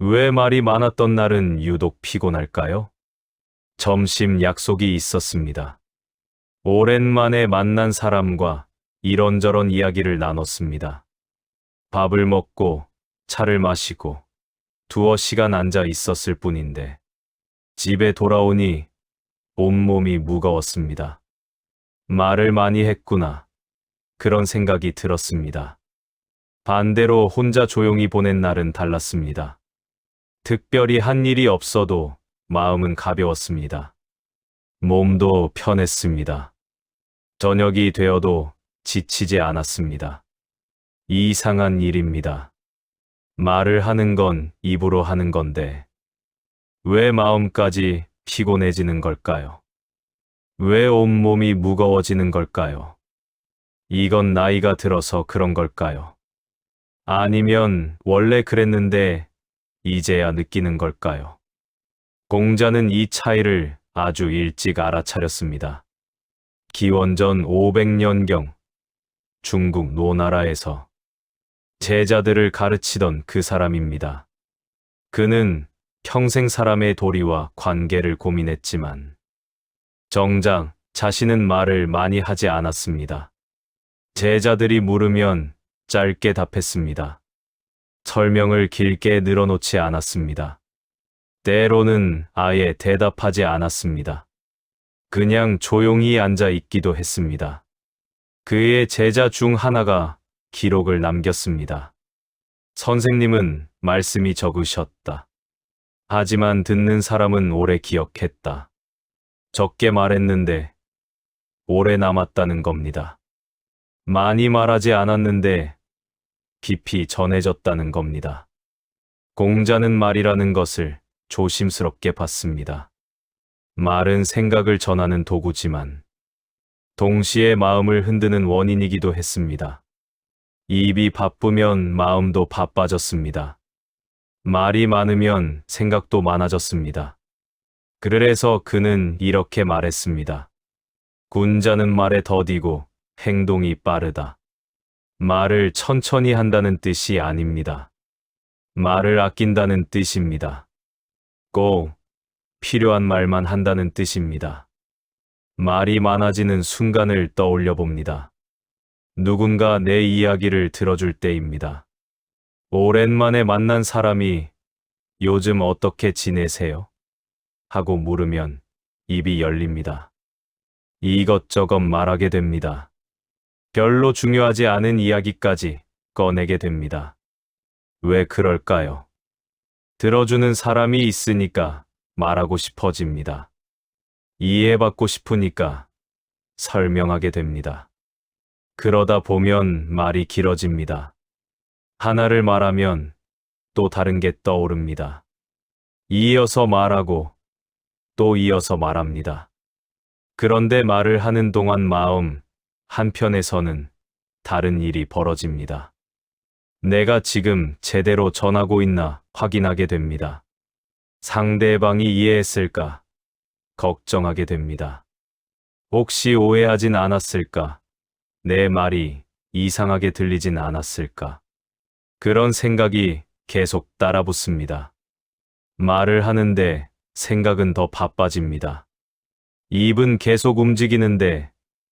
왜 말이 많았던 날은 유독 피곤할까요? 점심 약속이 있었습니다. 오랜만에 만난 사람과 이런저런 이야기를 나눴습니다. 밥을 먹고 차를 마시고 두어 시간 앉아 있었을 뿐인데 집에 돌아오니 온몸이 무거웠습니다. 말을 많이 했구나. 그런 생각이 들었습니다. 반대로 혼자 조용히 보낸 날은 달랐습니다. 특별히 한 일이 없어도 마음은 가벼웠습니다. 몸도 편했습니다. 저녁이 되어도 지치지 않았습니다. 이상한 일입니다. 말을 하는 건 입으로 하는 건데 왜 마음까지 피곤해지는 걸까요? 왜 온몸이 무거워지는 걸까요? 이건 나이가 들어서 그런 걸까요? 아니면 원래 그랬는데 이제야 느끼는 걸까요? 공자는 이 차이를 아주 일찍 알아차렸습니다. 기원전 500년경 중국 노나라에서 제자들을 가르치던 그 사람입니다. 그는 평생 사람의 도리와 관계를 고민했지만 정작 자신은 말을 많이 하지 않았습니다. 제자들이 물으면 짧게 답했습니다. 설명을 길게 늘어놓지 않았습니다. 때로는 아예 대답하지 않았습니다. 그냥 조용히 앉아 있기도 했습니다. 그의 제자 중 하나가 기록을 남겼습니다. 선생님은 말씀이 적으셨다. 하지만 듣는 사람은 오래 기억했다. 적게 말했는데 오래 남았다는 겁니다. 많이 말하지 않았는데 깊이 전해졌다는 겁니다. 공자는 말이라는 것을 조심스럽게 봤습니다. 말은 생각을 전하는 도구지만 동시에 마음을 흔드는 원인이기도 했습니다. 입이 바쁘면 마음도 바빠졌습니다. 말이 많으면 생각도 많아졌습니다. 그래서 그는 이렇게 말했습니다. 군자는 말에 더디고 행동이 빠르다. 말을 천천히 한다는 뜻이 아닙니다. 말을 아낀다는 뜻입니다. 꼭 필요한 말만 한다는 뜻입니다. 말이 많아지는 순간을 떠올려 봅니다. 누군가 내 이야기를 들어줄 때입니다. 오랜만에 만난 사람이 요즘 어떻게 지내세요? 하고 물으면 입이 열립니다. 이것저것 말하게 됩니다. 별로 중요하지 않은 이야기까지 꺼내게 됩니다. 왜 그럴까요? 들어주는 사람이 있으니까 말하고 싶어집니다. 이해받고 싶으니까 설명하게 됩니다. 그러다 보면 말이 길어집니다. 하나를 말하면 또 다른 게 떠오릅니다. 이어서 말하고 또 이어서 말합니다. 그런데 말을 하는 동안 마음 한편에서는 다른 일이 벌어집니다. 내가 지금 제대로 전하고 있나 확인하게 됩니다. 상대방이 이해했을까 걱정하게 됩니다. 혹시 오해하진 않았을까? 내 말이 이상하게 들리진 않았을까? 그런 생각이 계속 따라붙습니다. 말을 하는데 생각은 더 바빠집니다. 입은 계속 움직이는데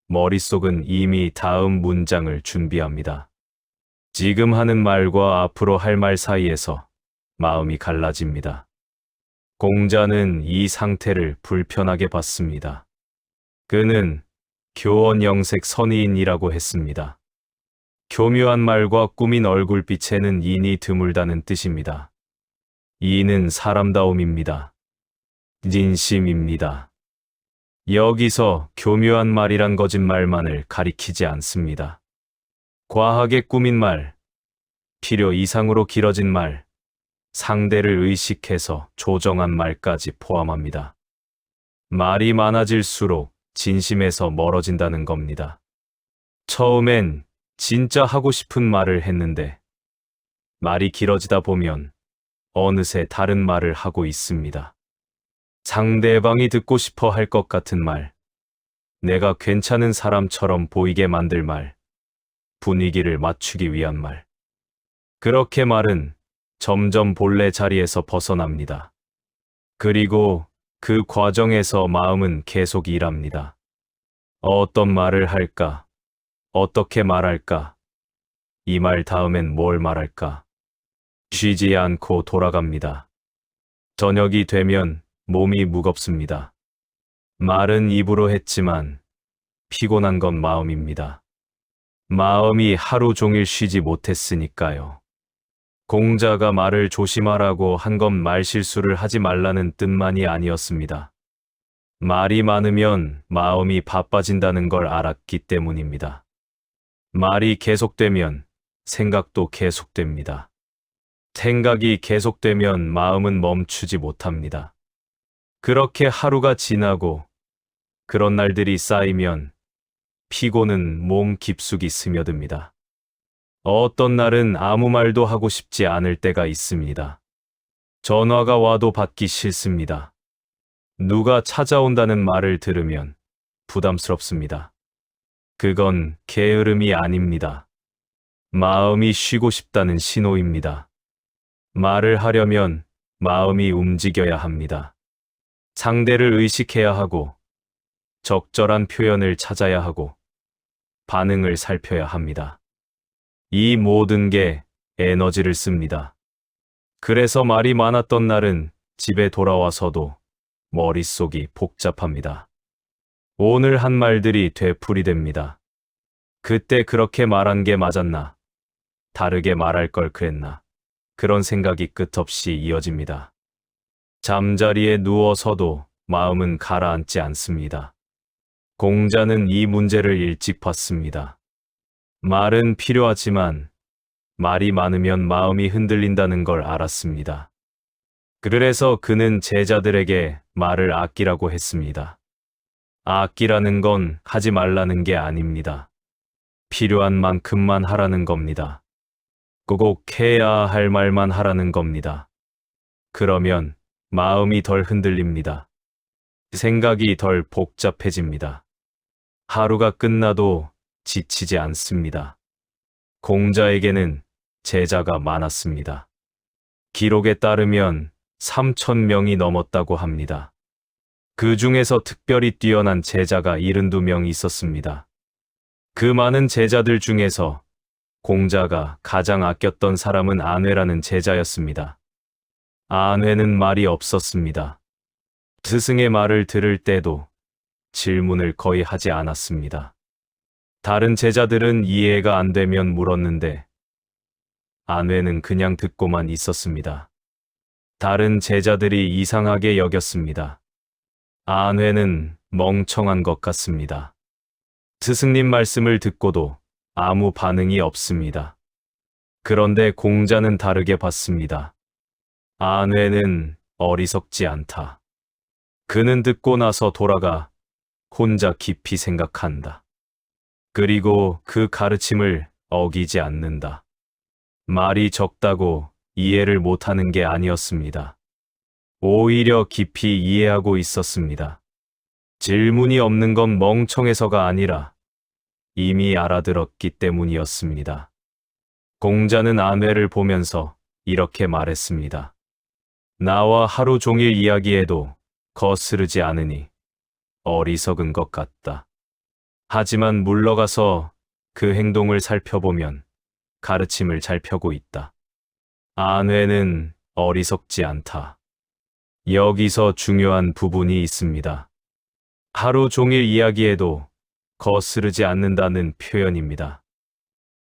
머릿속은 이미 다음 문장을 준비합니다. 지금 하는 말과 앞으로 할 말 사이에서 마음이 갈라집니다. 공자는 이 상태를 불편하게 봤습니다. 그는 교원영색 선의인이라고 했습니다. 교묘한 말과 꾸민 얼굴빛에는 인이 드물다는 뜻입니다. 이는 사람다움입니다. 진심입니다. 여기서 교묘한 말이란 거짓말만을 가리키지 않습니다. 과하게 꾸민 말, 필요 이상으로 길어진 말, 상대를 의식해서 조정한 말까지 포함합니다. 말이 많아질수록 진심에서 멀어진다는 겁니다. 처음엔 진짜 하고 싶은 말을 했는데 말이 길어지다 보면 어느새 다른 말을 하고 있습니다. 상대방이 듣고 싶어 할 것 같은 말, 내가 괜찮은 사람처럼 보이게 만들 말, 분위기를 맞추기 위한 말. 그렇게 말은 점점 본래 자리에서 벗어납니다. 그리고 그 과정에서 마음은 계속 일합니다. 어떤 말을 할까? 어떻게 말할까? 이 말 다음엔 뭘 말할까? 쉬지 않고 돌아갑니다. 저녁이 되면 몸이 무겁습니다. 말은 입으로 했지만 피곤한 건 마음입니다. 마음이 하루 종일 쉬지 못했으니까요. 공자가 말을 조심하라고 한 건 말실수를 하지 말라는 뜻만이 아니었습니다. 말이 많으면 마음이 바빠진다는 걸 알았기 때문입니다. 말이 계속되면 생각도 계속됩니다. 생각이 계속되면 마음은 멈추지 못합니다. 그렇게 하루가 지나고 그런 날들이 쌓이면 피곤은 몸 깊숙이 스며듭니다. 어떤 날은 아무 말도 하고 싶지 않을 때가 있습니다. 전화가 와도 받기 싫습니다. 누가 찾아온다는 말을 들으면 부담스럽습니다. 그건 게으름이 아닙니다. 마음이 쉬고 싶다는 신호입니다. 말을 하려면 마음이 움직여야 합니다. 상대를 의식해야 하고, 적절한 표현을 찾아야 하고, 반응을 살펴야 합니다. 이 모든 게 에너지를 씁니다. 그래서 말이 많았던 날은 집에 돌아와서도 머릿속이 복잡합니다. 오늘 한 말들이 되풀이됩니다. 그때 그렇게 말한 게 맞았나? 다르게 말할 걸 그랬나? 그런 생각이 끝없이 이어집니다. 잠자리에 누워서도 마음은 가라앉지 않습니다. 공자는 이 문제를 일찍 봤습니다. 말은 필요하지만 말이 많으면 마음이 흔들린다는 걸 알았습니다. 그래서 그는 제자들에게 말을 아끼라고 했습니다. 아끼라는 건 하지 말라는 게 아닙니다. 필요한 만큼만 하라는 겁니다. 꼭 해야 할 말만 하라는 겁니다. 그러면 마음이 덜 흔들립니다. 생각이 덜 복잡해집니다. 하루가 끝나도 지치지 않습니다. 공자에게는 제자가 많았습니다. 기록에 따르면 3,000명이 넘었다고 합니다. 그 중에서 특별히 뛰어난 제자가 72명 있었습니다. 그 많은 제자들 중에서 공자가 가장 아꼈던 사람은 안회라는 제자였습니다. 안회는 말이 없었습니다. 스승의 말을 들을 때도 질문을 거의 하지 않았습니다. 다른 제자들은 이해가 안 되면 물었는데 안회는 그냥 듣고만 있었습니다. 다른 제자들이 이상하게 여겼습니다. 안회는 멍청한 것 같습니다. 스승님 말씀을 듣고도 아무 반응이 없습니다. 그런데 공자는 다르게 봤습니다. 안회는 어리석지 않다. 그는 듣고 나서 돌아가 혼자 깊이 생각한다. 그리고 그 가르침을 어기지 않는다. 말이 적다고 이해를 못하는 게 아니었습니다. 오히려 깊이 이해하고 있었습니다. 질문이 없는 건 멍청해서가 아니라 이미 알아들었기 때문이었습니다. 공자는 안회를 보면서 이렇게 말했습니다. 나와 하루 종일 이야기해도 거스르지 않으니 어리석은 것 같다. 하지만 물러가서 그 행동을 살펴보면 가르침을 잘 펴고 있다. 안회는 어리석지 않다. 여기서 중요한 부분이 있습니다. 하루 종일 이야기해도 거스르지 않는다는 표현입니다.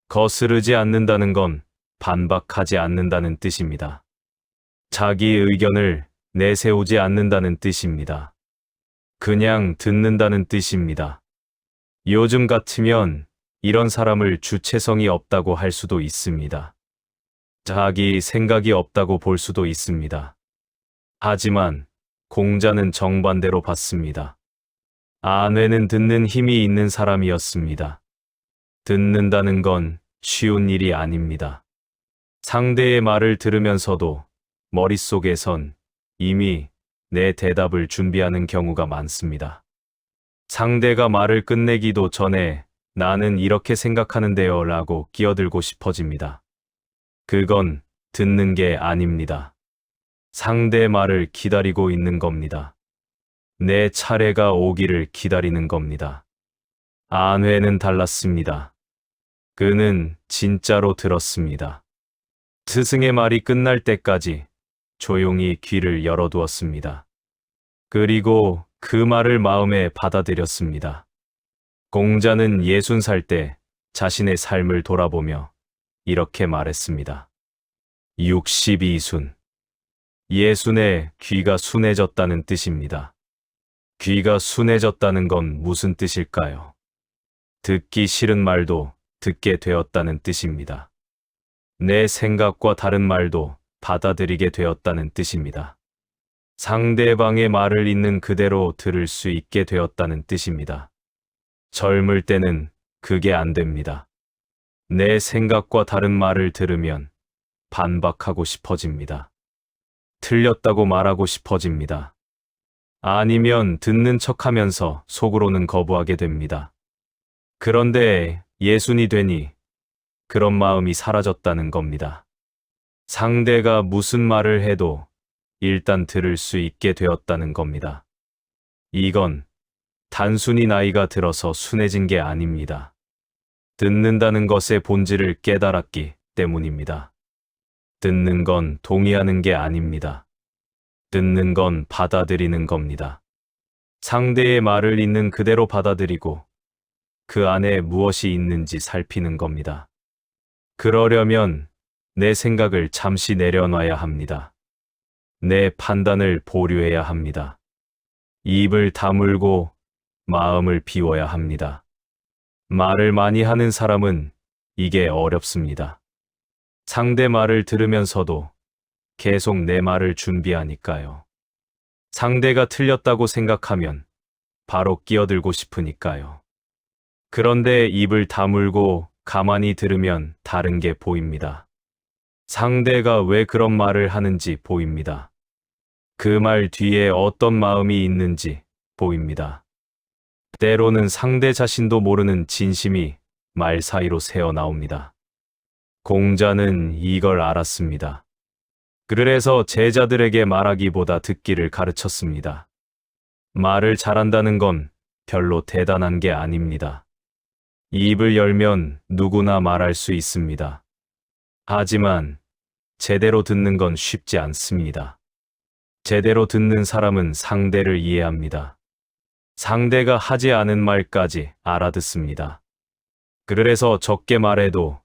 거스르지 않는다는 건 반박하지 않는다는 뜻입니다. 자기 의견을 내세우지 않는다는 뜻입니다. 그냥 듣는다는 뜻입니다. 요즘 같으면 이런 사람을 주체성이 없다고 할 수도 있습니다. 자기 생각이 없다고 볼 수도 있습니다. 하지만 공자는 정반대로 봤습니다. 안회는 듣는 힘이 있는 사람이었습니다. 듣는다는 건 쉬운 일이 아닙니다. 상대의 말을 들으면서도 머릿속에선 이미 내 대답을 준비하는 경우가 많습니다. 상대가 말을 끝내기도 전에 나는 이렇게 생각하는데요 라고 끼어들고 싶어집니다. 그건 듣는 게 아닙니다. 상대 말을 기다리고 있는 겁니다. 내 차례가 오기를 기다리는 겁니다. 안회는 달랐습니다. 그는 진짜로 들었습니다. 스승의 말이 끝날 때까지 조용히 귀를 열어두었습니다. 그리고 그 말을 마음에 받아들였습니다. 공자는 60살 때 자신의 삶을 돌아보며 이렇게 말했습니다. 62순. 예순의 귀가 순해졌다는 뜻입니다. 귀가 순해졌다는 건 무슨 뜻일까요? 듣기 싫은 말도 듣게 되었다는 뜻입니다. 내 생각과 다른 말도 받아들이게 되었다는 뜻입니다. 상대방의 말을 있는 그대로 들을 수 있게 되었다는 뜻입니다. 젊을 때는 그게 안 됩니다. 내 생각과 다른 말을 들으면 반박하고 싶어집니다. 틀렸다고 말하고 싶어집니다. 아니면 듣는 척하면서 속으로는 거부하게 됩니다. 그런데 예순이 되니 그런 마음이 사라졌다는 겁니다. 상대가 무슨 말을 해도 일단 들을 수 있게 되었다는 겁니다. 이건 단순히 나이가 들어서 순해진 게 아닙니다. 듣는다는 것의 본질을 깨달았기 때문입니다. 듣는 건 동의하는 게 아닙니다. 듣는 건 받아들이는 겁니다. 상대의 말을 있는 그대로 받아들이고 그 안에 무엇이 있는지 살피는 겁니다. 그러려면 내 생각을 잠시 내려놔야 합니다. 내 판단을 보류해야 합니다. 입을 다물고 마음을 비워야 합니다. 말을 많이 하는 사람은 이게 어렵습니다. 상대 말을 들으면서도 계속 내 말을 준비하니까요. 상대가 틀렸다고 생각하면 바로 끼어들고 싶으니까요. 그런데 입을 다물고 가만히 들으면 다른 게 보입니다. 상대가 왜 그런 말을 하는지 보입니다. 그 말 뒤에 어떤 마음이 있는지 보입니다. 때로는 상대 자신도 모르는 진심이 말 사이로 새어나옵니다. 공자는 이걸 알았습니다. 그래서 제자들에게 말하기보다 듣기를 가르쳤습니다. 말을 잘한다는 건 별로 대단한 게 아닙니다. 입을 열면 누구나 말할 수 있습니다. 하지만 제대로 듣는 건 쉽지 않습니다. 제대로 듣는 사람은 상대를 이해합니다. 상대가 하지 않은 말까지 알아듣습니다. 그래서 적게 말해도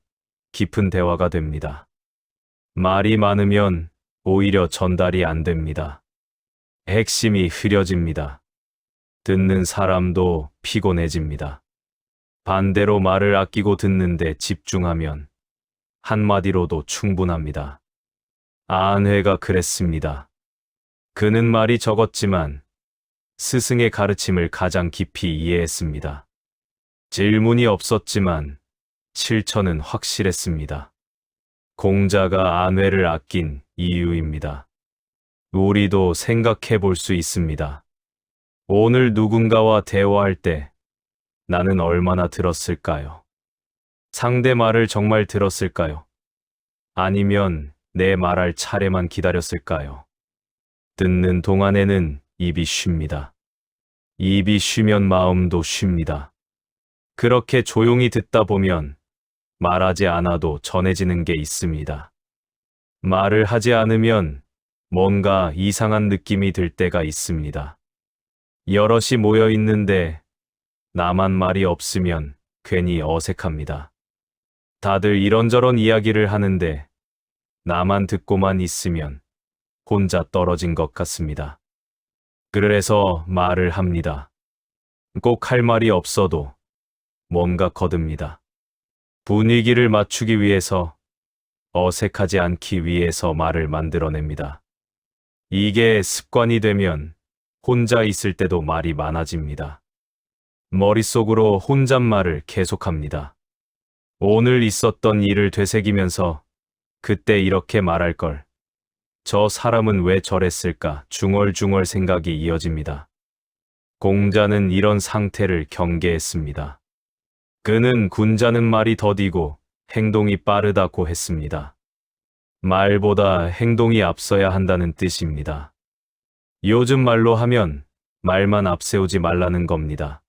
깊은 대화가 됩니다. 말이 많으면 오히려 전달이 안 됩니다. 핵심이 흐려집니다. 듣는 사람도 피곤해집니다. 반대로 말을 아끼고 듣는데 집중하면 한마디로도 충분합니다. 안회가 그랬습니다. 그는 말이 적었지만 스승의 가르침을 가장 깊이 이해했습니다. 질문이 없었지만 실천은 확실했습니다. 공자가 안회를 아낀 이유입니다. 우리도 생각해 볼 수 있습니다. 오늘 누군가와 대화할 때 나는 얼마나 들었을까요? 상대 말을 정말 들었을까요? 아니면 내 말할 차례만 기다렸을까요? 듣는 동안에는 입이 쉽니다. 입이 쉬면 마음도 쉽니다. 그렇게 조용히 듣다 보면 말하지 않아도 전해지는 게 있습니다. 말을 하지 않으면 뭔가 이상한 느낌이 들 때가 있습니다. 여럿이 모여 있는데 나만 말이 없으면 괜히 어색합니다. 다들 이런저런 이야기를 하는데 나만 듣고만 있으면 혼자 떨어진 것 같습니다. 그래서 말을 합니다. 꼭 할 말이 없어도 뭔가 거듭니다. 분위기를 맞추기 위해서, 어색하지 않기 위해서 말을 만들어냅니다. 이게 습관이 되면 혼자 있을 때도 말이 많아집니다. 머릿속으로 혼잣말을 계속합니다. 오늘 있었던 일을 되새기면서 그때 이렇게 말할 걸. 저 사람은 왜 저랬을까 중얼중얼 생각이 이어집니다. 공자는 이런 상태를 경계했습니다. 그는 군자는 말이 더디고 행동이 빠르다고 했습니다. 말보다 행동이 앞서야 한다는 뜻입니다. 요즘 말로 하면 말만 앞세우지 말라는 겁니다.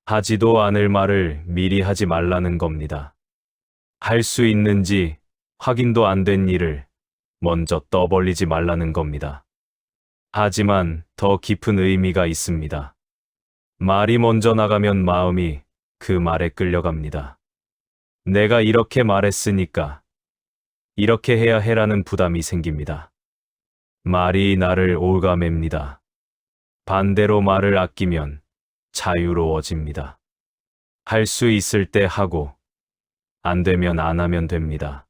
하지도 않을 말을 미리 하지 말라는 겁니다. 할 수 있는지 확인도 안 된 일을 먼저 떠벌리지 말라는 겁니다. 하지만 더 깊은 의미가 있습니다. 말이 먼저 나가면 마음이 그 말에 끌려갑니다. 내가 이렇게 말했으니까 이렇게 해야 해라는 부담이 생깁니다. 말이 나를 올가맵니다. 반대로 말을 아끼면 자유로워집니다. 할 수 있을 때 하고 안 되면 안 하면 됩니다.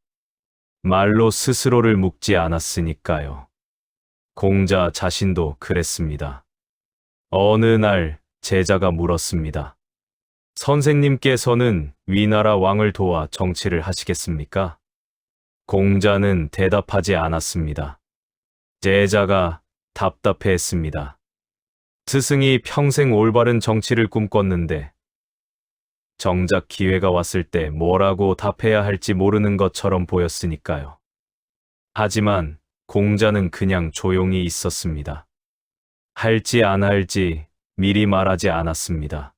말로 스스로를 묶지 않았으니까요. 공자 자신도 그랬습니다. 어느 날 제자가 물었습니다. 선생님께서는 위나라 왕을 도와 정치를 하시겠습니까? 공자는 대답하지 않았습니다. 제자가 답답해했습니다. 스승이 평생 올바른 정치를 꿈꿨는데 정작 기회가 왔을 때 뭐라고 답해야 할지 모르는 것처럼 보였으니까요. 하지만 공자는 그냥 조용히 있었습니다. 할지 안 할지 미리 말하지 않았습니다.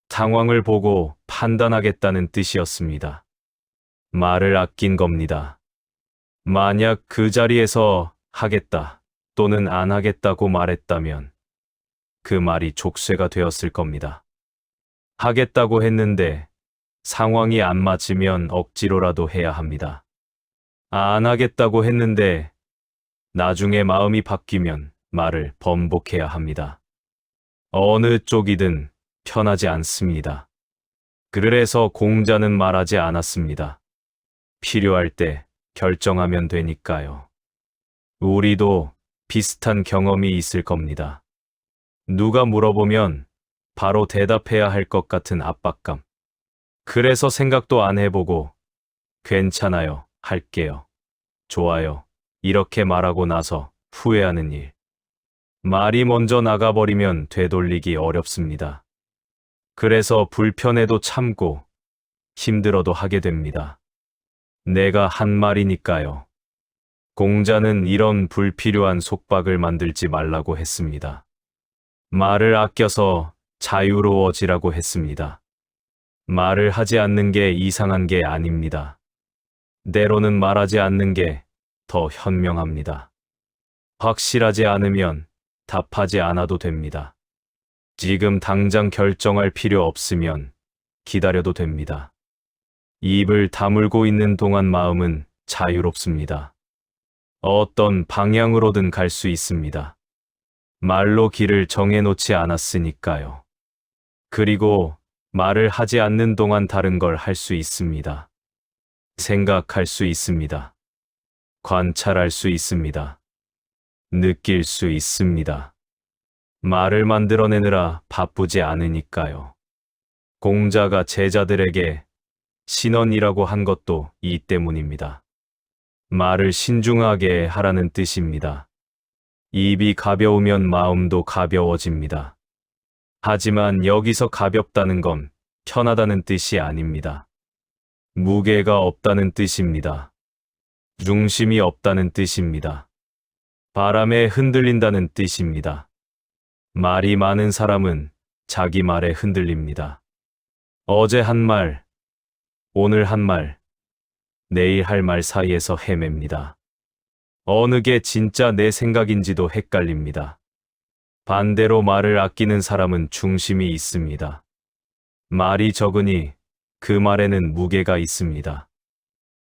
상황을 보고 판단하겠다는 뜻이었습니다. 말을 아낀 겁니다. 만약 그 자리에서 하겠다 또는 안 하겠다고 말했다면 그 말이 족쇄가 되었을 겁니다. 하겠다고 했는데 상황이 안 맞으면 억지로라도 해야 합니다. 안 하겠다고 했는데 나중에 마음이 바뀌면 말을 번복해야 합니다. 어느 쪽이든 편하지 않습니다. 그래서 공자는 말하지 않았습니다. 필요할 때 결정하면 되니까요. 우리도 비슷한 경험이 있을 겁니다. 누가 물어보면 바로 대답해야 할 것 같은 압박감. 그래서 생각도 안 해보고 괜찮아요, 할게요, 좋아요 이렇게 말하고 나서 후회하는 일. 말이 먼저 나가버리면 되돌리기 어렵습니다. 그래서 불편해도 참고 힘들어도 하게 됩니다. 내가 한 말이니까요. 공자는 이런 불필요한 속박을 만들지 말라고 했습니다. 말을 아껴서 자유로워지라고 했습니다. 말을 하지 않는 게 이상한 게 아닙니다. 때로는 말하지 않는 게 더 현명합니다. 확실하지 않으면 답하지 않아도 됩니다. 지금 당장 결정할 필요 없으면 기다려도 됩니다. 입을 다물고 있는 동안 마음은 자유롭습니다. 어떤 방향으로든 갈 수 있습니다. 말로 길을 정해놓지 않았으니까요. 그리고 말을 하지 않는 동안 다른 걸 할 수 있습니다. 생각할 수 있습니다. 관찰할 수 있습니다. 느낄 수 있습니다. 말을 만들어내느라 바쁘지 않으니까요. 공자가 제자들에게 신언이라고 한 것도 이 때문입니다. 말을 신중하게 하라는 뜻입니다. 입이 가벼우면 마음도 가벼워집니다. 하지만 여기서 가볍다는 건 편하다는 뜻이 아닙니다. 무게가 없다는 뜻입니다. 중심이 없다는 뜻입니다. 바람에 흔들린다는 뜻입니다. 말이 많은 사람은 자기 말에 흔들립니다. 어제 한 말, 오늘 한 말, 내일 할 말 사이에서 헤맵니다. 어느 게 진짜 내 생각인지도 헷갈립니다. 반대로 말을 아끼는 사람은 중심이 있습니다. 말이 적으니 그 말에는 무게가 있습니다.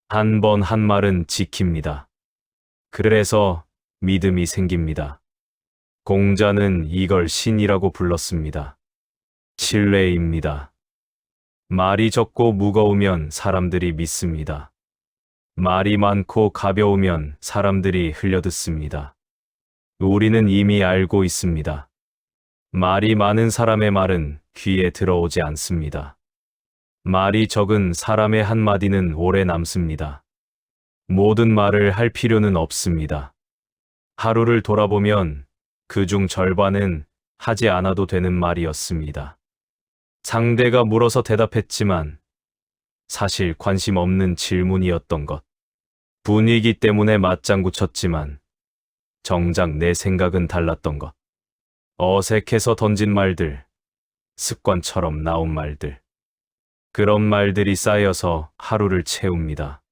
한 번 한 말은 지킵니다. 그래서 믿음이 생깁니다. 공자는 이걸 신이라고 불렀습니다. 신뢰입니다. 말이 적고 무거우면 사람들이 믿습니다. 말이 많고 가벼우면 사람들이 흘려듣습니다. 우리는 이미 알고 있습니다. 말이 많은 사람의 말은 귀에 들어오지 않습니다. 말이 적은 사람의 한마디는 오래 남습니다. 모든 말을 할 필요는 없습니다. 하루를 돌아보면 그중 절반은 하지 않아도 되는 말이었습니다. 상대가 물어서 대답했지만 사실 관심 없는 질문이었던 것. 분위기 때문에 맞장구 쳤지만 정작 내 생각은 달랐던 것. 어색해서 던진 말들, 습관처럼 나온 말들. 그런 말들이 쌓여서 하루를 채웁니다.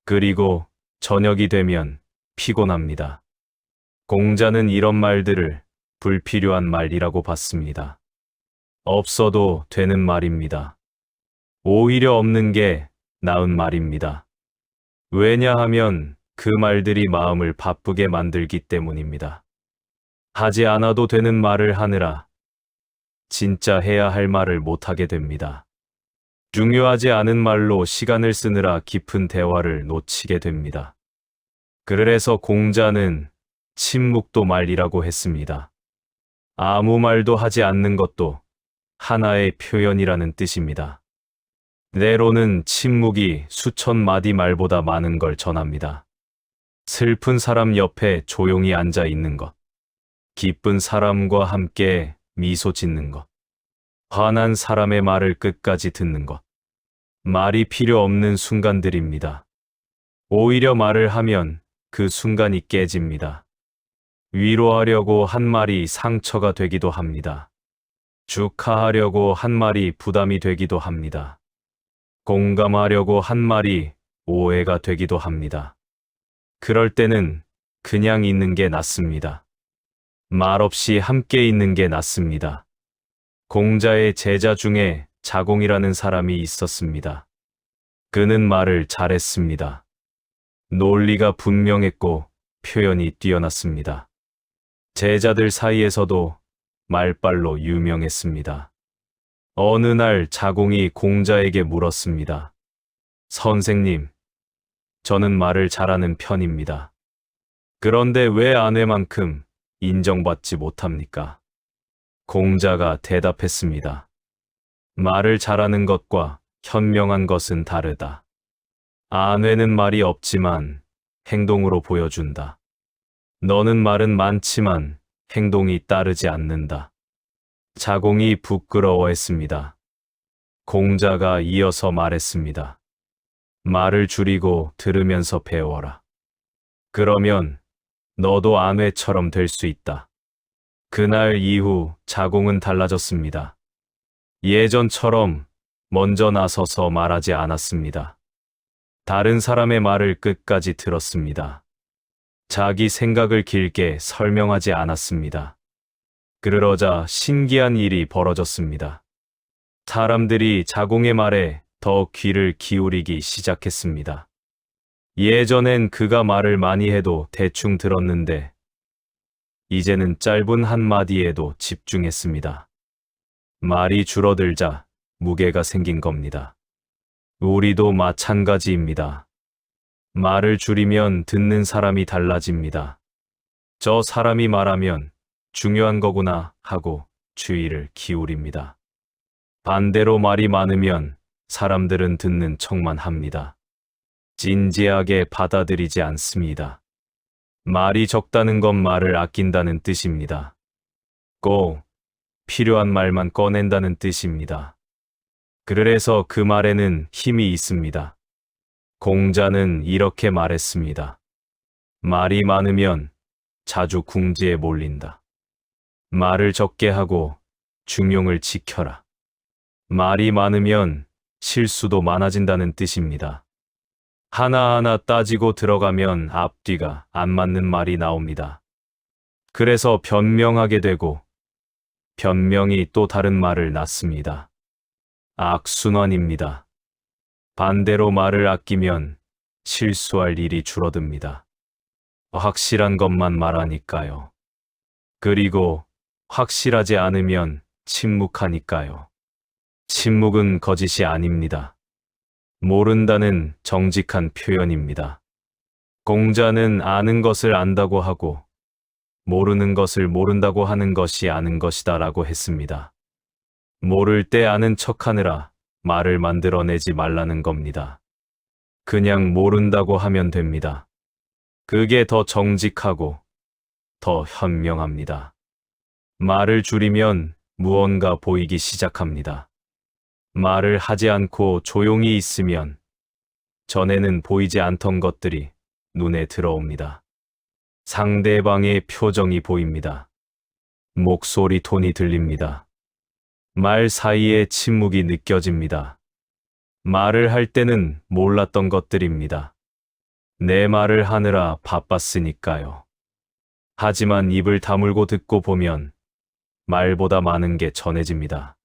그리고 저녁이 되면 피곤합니다. 공자는 이런 말들을 불필요한 말이라고 봤습니다. 없어도 되는 말입니다. 오히려 없는 게 나은 말입니다. 왜냐하면 그 말들이 마음을 바쁘게 만들기 때문입니다. 하지 않아도 되는 말을 하느라 진짜 해야 할 말을 못하게 됩니다. 중요하지 않은 말로 시간을 쓰느라 깊은 대화를 놓치게 됩니다. 그래서 공자는 침묵도 말이라고 했습니다. 아무 말도 하지 않는 것도 하나의 표현이라는 뜻입니다. 때로는 침묵이 수천 마디 말보다 많은 걸 전합니다. 슬픈 사람 옆에 조용히 앉아 있는 것, 기쁜 사람과 함께 미소 짓는 것, 화난 사람의 말을 끝까지 듣는 것, 말이 필요 없는 순간들입니다. 오히려 말을 하면 그 순간이 깨집니다. 위로하려고 한 말이 상처가 되기도 합니다. 축하하려고 한 말이 부담이 되기도 합니다. 공감하려고 한 말이 오해가 되기도 합니다. 그럴 때는 그냥 있는 게 낫습니다. 말없이 함께 있는 게 낫습니다. 공자의 제자 중에 자공이라는 사람이 있었습니다. 그는 말을 잘했습니다. 논리가 분명했고 표현이 뛰어났습니다. 제자들 사이에서도 말빨로 유명했습니다. 어느 날 자공이 공자에게 물었습니다. 선생님, 저는 말을 잘하는 편입니다. 그런데 왜 아내만큼 인정받지 못합니까? 공자가 대답했습니다. 말을 잘하는 것과 현명한 것은 다르다. 아내는 말이 없지만 행동으로 보여준다. 너는 말은 많지만 행동이 따르지 않는다. 자공이 부끄러워했습니다. 공자가 이어서 말했습니다. 말을 줄이고 들으면서 배워라. 그러면 너도 아내처럼 될 수 있다. 그날 이후 자공은 달라졌습니다. 예전처럼 먼저 나서서 말하지 않았습니다. 다른 사람의 말을 끝까지 들었습니다. 자기 생각을 길게 설명하지 않았습니다. 그러자 신기한 일이 벌어졌습니다. 사람들이 자공의 말에 더 귀를 기울이기 시작했습니다. 예전엔 그가 말을 많이 해도 대충 들었는데 이제는 짧은 한마디에도 집중했습니다. 말이 줄어들자 무게가 생긴 겁니다. 우리도 마찬가지입니다. 말을 줄이면 듣는 사람이 달라집니다. 저 사람이 말하면 중요한 거구나 하고 주의를 기울입니다. 반대로 말이 많으면 사람들은 듣는 척만 합니다. 진지하게 받아들이지 않습니다. 말이 적다는 건 말을 아낀다는 뜻입니다. 꼭 필요한 말만 꺼낸다는 뜻입니다. 그래서 그 말에는 힘이 있습니다. 공자는 이렇게 말했습니다. 말이 많으면 자주 궁지에 몰린다. 말을 적게 하고 중용을 지켜라. 말이 많으면 실수도 많아진다는 뜻입니다. 하나하나 따지고 들어가면 앞뒤가 안 맞는 말이 나옵니다. 그래서 변명하게 되고 변명이 또 다른 말을 낳습니다. 악순환입니다. 반대로 말을 아끼면 실수할 일이 줄어듭니다. 확실한 것만 말하니까요. 그리고 확실하지 않으면 침묵하니까요. 침묵은 거짓이 아닙니다. 모른다는 정직한 표현입니다. 공자는 아는 것을 안다고 하고 모르는 것을 모른다고 하는 것이 아는 것이다 라고 했습니다. 모를 때 아는 척하느라 말을 만들어내지 말라는 겁니다. 그냥 모른다고 하면 됩니다. 그게 더 정직하고 더 현명합니다. 말을 줄이면 무언가 보이기 시작합니다. 말을 하지 않고 조용히 있으면 전에는 보이지 않던 것들이 눈에 들어옵니다. 상대방의 표정이 보입니다. 목소리 톤이 들립니다. 말 사이에 침묵이 느껴집니다. 말을 할 때는 몰랐던 것들입니다. 내 말을 하느라 바빴으니까요. 하지만 입을 다물고 듣고 보면 말보다 많은 게 전해집니다.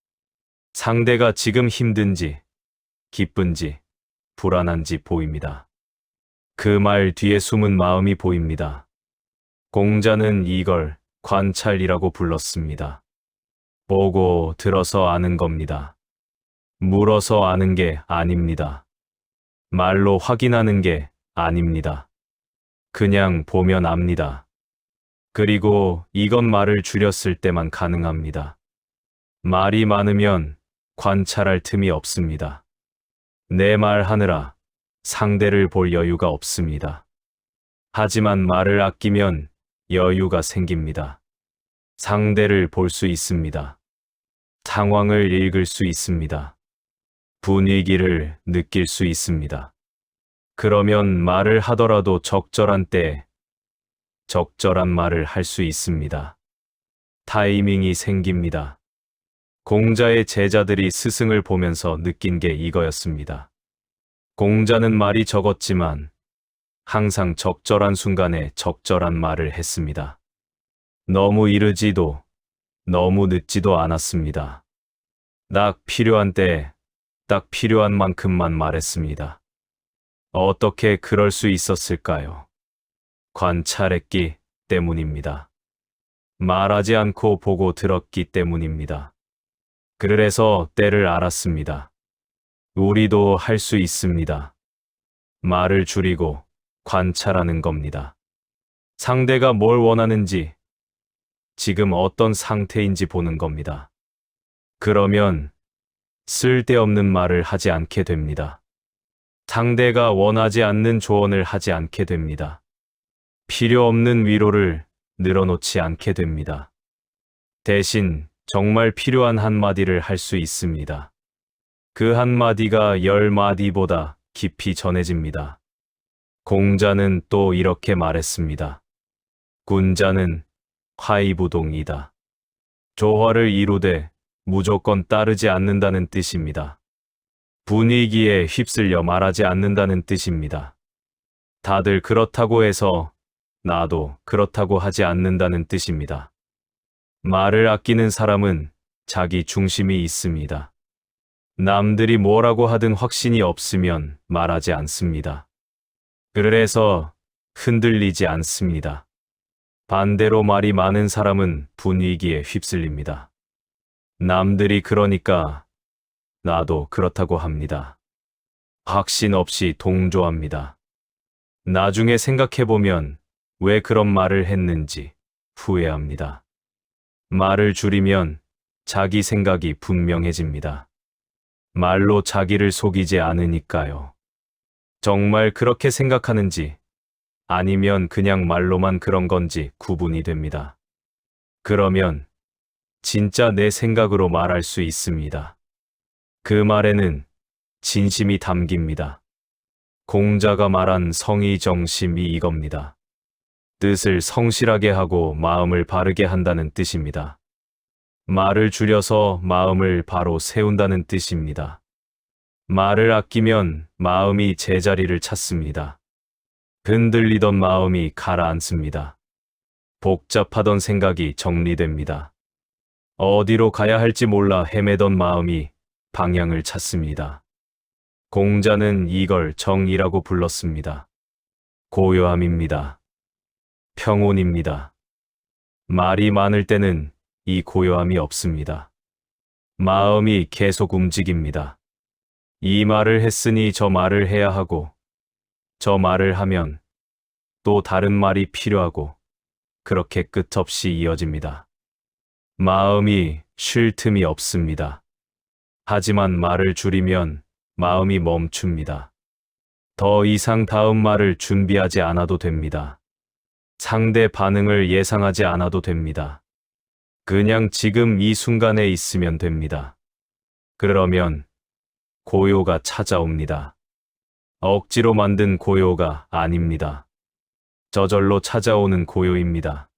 상대가 지금 힘든지, 기쁜지, 불안한지 보입니다. 그 말 뒤에 숨은 마음이 보입니다. 공자는 이걸 관찰이라고 불렀습니다. 보고 들어서 아는 겁니다. 물어서 아는 게 아닙니다. 말로 확인하는 게 아닙니다. 그냥 보면 압니다. 그리고 이건 말을 줄였을 때만 가능합니다. 말이 많으면 관찰할 틈이 없습니다. 내 말 하느라 상대를 볼 여유가 없습니다. 하지만 말을 아끼면 여유가 생깁니다. 상대를 볼 수 있습니다. 상황을 읽을 수 있습니다. 분위기를 느낄 수 있습니다. 그러면 말을 하더라도 적절한 때에 적절한 말을 할 수 있습니다. 타이밍이 생깁니다. 공자의 제자들이 스승을 보면서 느낀 게 이거였습니다. 공자는 말이 적었지만 항상 적절한 순간에 적절한 말을 했습니다. 너무 이르지도 너무 늦지도 않았습니다. 딱 필요한 때에 딱 필요한 만큼만 말했습니다. 어떻게 그럴 수 있었을까요? 관찰했기 때문입니다. 말하지 않고 보고 들었기 때문입니다. 그래서 때를 알았습니다. 우리도 할 수 있습니다. 말을 줄이고 관찰하는 겁니다. 상대가 뭘 원하는지, 지금 어떤 상태인지 보는 겁니다. 그러면 쓸데없는 말을 하지 않게 됩니다. 상대가 원하지 않는 조언을 하지 않게 됩니다. 필요 없는 위로를 늘어놓지 않게 됩니다. 대신 정말 필요한 한마디를 할 수 있습니다. 그 한마디가 10마디보다 깊이 전해집니다. 공자는 또 이렇게 말했습니다. 군자는 화의부동이다. 조화를 이루되 무조건 따르지 않는다는 뜻입니다. 분위기에 휩쓸려 말하지 않는다는 뜻입니다. 다들 그렇다고 해서 나도 그렇다고 하지 않는다는 뜻입니다. 말을 아끼는 사람은 자기 중심이 있습니다. 남들이 뭐라고 하든 확신이 없으면 말하지 않습니다. 그래서 흔들리지 않습니다. 반대로 말이 많은 사람은 분위기에 휩쓸립니다. 남들이 그러니까 나도 그렇다고 합니다. 확신 없이 동조합니다. 나중에 생각해보면 왜 그런 말을 했는지 후회합니다. 말을 줄이면 자기 생각이 분명해집니다. 말로 자기를 속이지 않으니까요. 정말 그렇게 생각하는지 아니면 그냥 말로만 그런 건지 구분이 됩니다. 그러면 진짜 내 생각으로 말할 수 있습니다. 그 말에는 진심이 담깁니다. 공자가 말한 성의정심이 이겁니다. 뜻을 성실하게 하고 마음을 바르게 한다는 뜻입니다. 말을 줄여서 마음을 바로 세운다는 뜻입니다. 말을 아끼면 마음이 제자리를 찾습니다. 흔들리던 마음이 가라앉습니다. 복잡하던 생각이 정리됩니다. 어디로 가야 할지 몰라 헤매던 마음이 방향을 찾습니다. 공자는 이걸 정이라고 불렀습니다. 고요함입니다. 평온입니다. 말이 많을 때는 이 고요함이 없습니다. 마음이 계속 움직입니다. 이 말을 했으니 저 말을 해야 하고, 저 말을 하면 또 다른 말이 필요하고, 그렇게 끝없이 이어집니다. 마음이 쉴 틈이 없습니다. 하지만 말을 줄이면 마음이 멈춥니다. 더 이상 다음 말을 준비하지 않아도 됩니다. 상대 반응을 예상하지 않아도 됩니다. 그냥 지금 이 순간에 있으면 됩니다. 그러면 고요가 찾아옵니다. 억지로 만든 고요가 아닙니다. 저절로 찾아오는 고요입니다.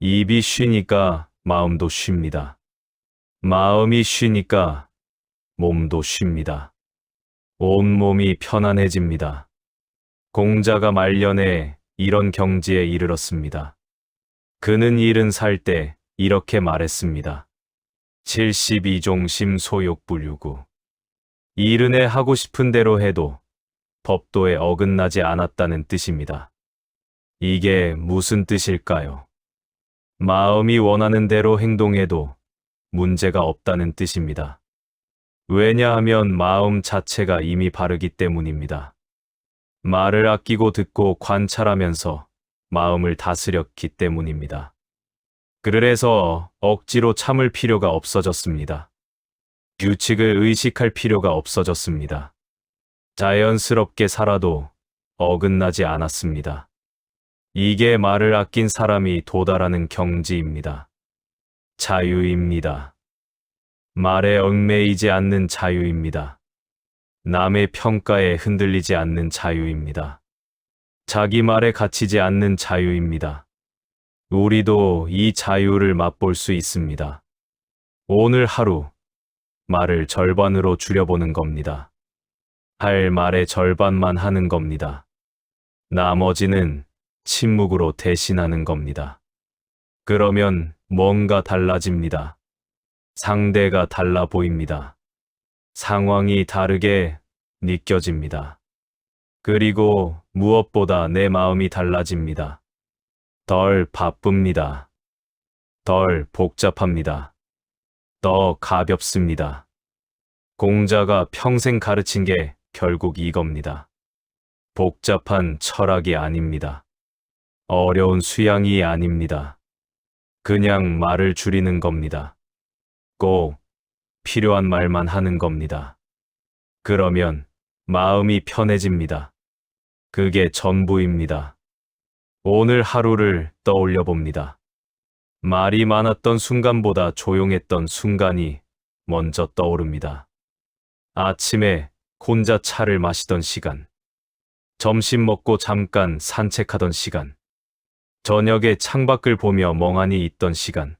입이 쉬니까 마음도 쉽니다. 마음이 쉬니까 몸도 쉽니다. 온몸이 편안해집니다. 공자가 말년에 이런 경지에 이르렀습니다. 그는 70살 때 이렇게 말했습니다. 72종 심소욕불유구. 이른에 하고 싶은 대로 해도 법도에 어긋나지 않았다는 뜻입니다. 이게 무슨 뜻일까요? 마음이 원하는 대로 행동해도 문제가 없다는 뜻입니다. 왜냐하면 마음 자체가 이미 바르기 때문입니다. 말을 아끼고 듣고 관찰하면서 마음을 다스렸기 때문입니다. 그래서 억지로 참을 필요가 없어졌습니다. 규칙을 의식할 필요가 없어졌습니다. 자연스럽게 살아도 어긋나지 않았습니다. 이게 말을 아낀 사람이 도달하는 경지입니다. 자유입니다. 말에 얽매이지 않는 자유입니다. 남의 평가에 흔들리지 않는 자유입니다. 자기 말에 갇히지 않는 자유입니다. 우리도 이 자유를 맛볼 수 있습니다. 오늘 하루 말을 절반으로 줄여보는 겁니다. 할 말의 절반만 하는 겁니다. 나머지는 침묵으로 대신하는 겁니다. 그러면 뭔가 달라집니다. 상대가 달라 보입니다. 상황이 다르게 느껴집니다. 그리고 무엇보다 내 마음이 달라집니다. 덜 바쁩니다. 덜 복잡합니다. 더 가볍습니다. 공자가 평생 가르친 게 결국 이겁니다. 복잡한 철학이 아닙니다. 어려운 수양이 아닙니다. 그냥 말을 줄이는 겁니다. 꼭 필요한 말만 하는 겁니다. 그러면 마음이 편해집니다. 그게 전부입니다. 오늘 하루를 떠올려 봅니다. 말이 많았던 순간보다 조용했던 순간이 먼저 떠오릅니다. 아침에 혼자 차를 마시던 시간, 점심 먹고 잠깐 산책하던 시간, 저녁에 창밖을 보며 멍하니 있던 시간.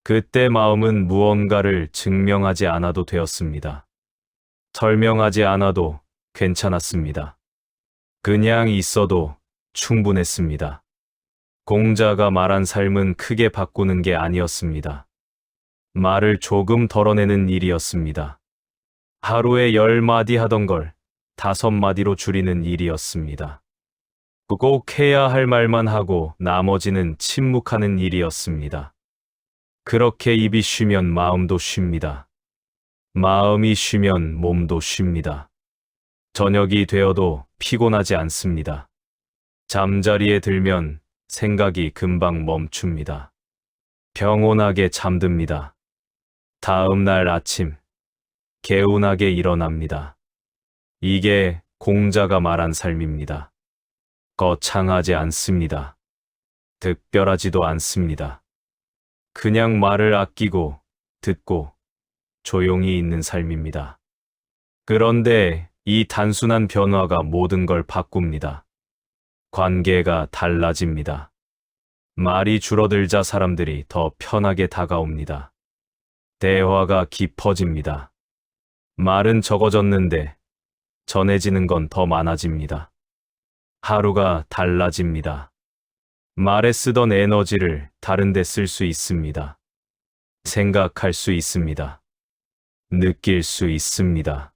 그때 마음은 무언가를 증명하지 않아도 되었습니다. 설명하지 않아도 괜찮았습니다. 그냥 있어도 충분했습니다. 공자가 말한 삶은 크게 바꾸는 게 아니었습니다. 말을 조금 덜어내는 일이었습니다. 하루에 10마디 하던 걸 5마디로 줄이는 일이었습니다. 꼭 해야 할 말만 하고 나머지는 침묵하는 일이었습니다. 그렇게 입이 쉬면 마음도 쉽니다. 마음이 쉬면 몸도 쉽니다. 저녁이 되어도 피곤하지 않습니다. 잠자리에 들면 생각이 금방 멈춥니다. 평온하게 잠듭니다. 다음 날 아침, 개운하게 일어납니다. 이게 공자가 말한 삶입니다. 거창하지 않습니다. 특별하지도 않습니다. 그냥 말을 아끼고 듣고 조용히 있는 삶입니다. 그런데 이 단순한 변화가 모든 걸 바꿉니다. 관계가 달라집니다. 말이 줄어들자 사람들이 더 편하게 다가옵니다. 대화가 깊어집니다. 말은 적어졌는데 전해지는 건 더 많아집니다. 하루가 달라집니다. 말에 쓰던 에너지를 다른 데 쓸 수 있습니다. 생각할 수 있습니다. 느낄 수 있습니다.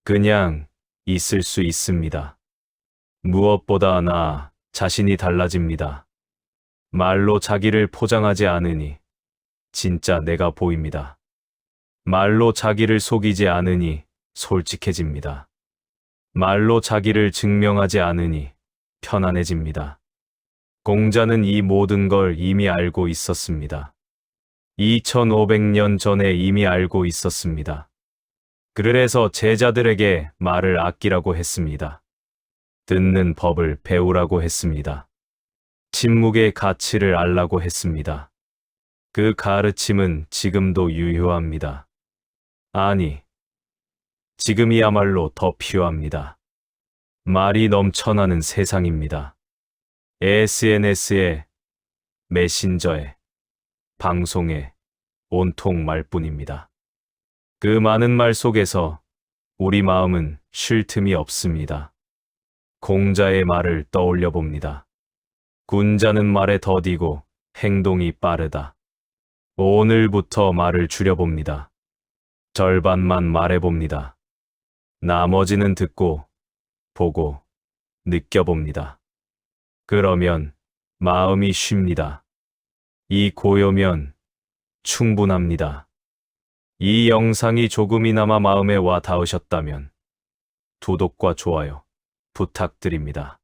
그냥 있을 수 있습니다. 무엇보다 나 자신이 달라집니다. 말로 자기를 포장하지 않으니 진짜 내가 보입니다. 말로 자기를 속이지 않으니 솔직해집니다. 말로 자기를 증명하지 않으니 편안해집니다. 공자는 이 모든 걸 이미 알고 있었습니다. 2500년 전에 이미 알고 있었습니다. 그래서 제자들에게 말을 아끼라고 했습니다. 듣는 법을 배우라고 했습니다. 침묵의 가치를 알라고 했습니다. 그 가르침은 지금도 유효합니다. 아니, 지금이야말로 더 필요합니다. 말이 넘쳐나는 세상입니다. SNS에, 메신저에, 방송에 온통 말뿐입니다. 그 많은 말 속에서 우리 마음은 쉴 틈이 없습니다. 공자의 말을 떠올려 봅니다. 군자는 말에 더디고 행동이 빠르다. 오늘부터 말을 줄여봅니다. 절반만 말해봅니다. 나머지는 듣고, 보고, 느껴봅니다. 그러면 마음이 쉽니다. 이 고요면 충분합니다. 이 영상이 조금이나마 마음에 와 닿으셨다면 구독과 좋아요 부탁드립니다.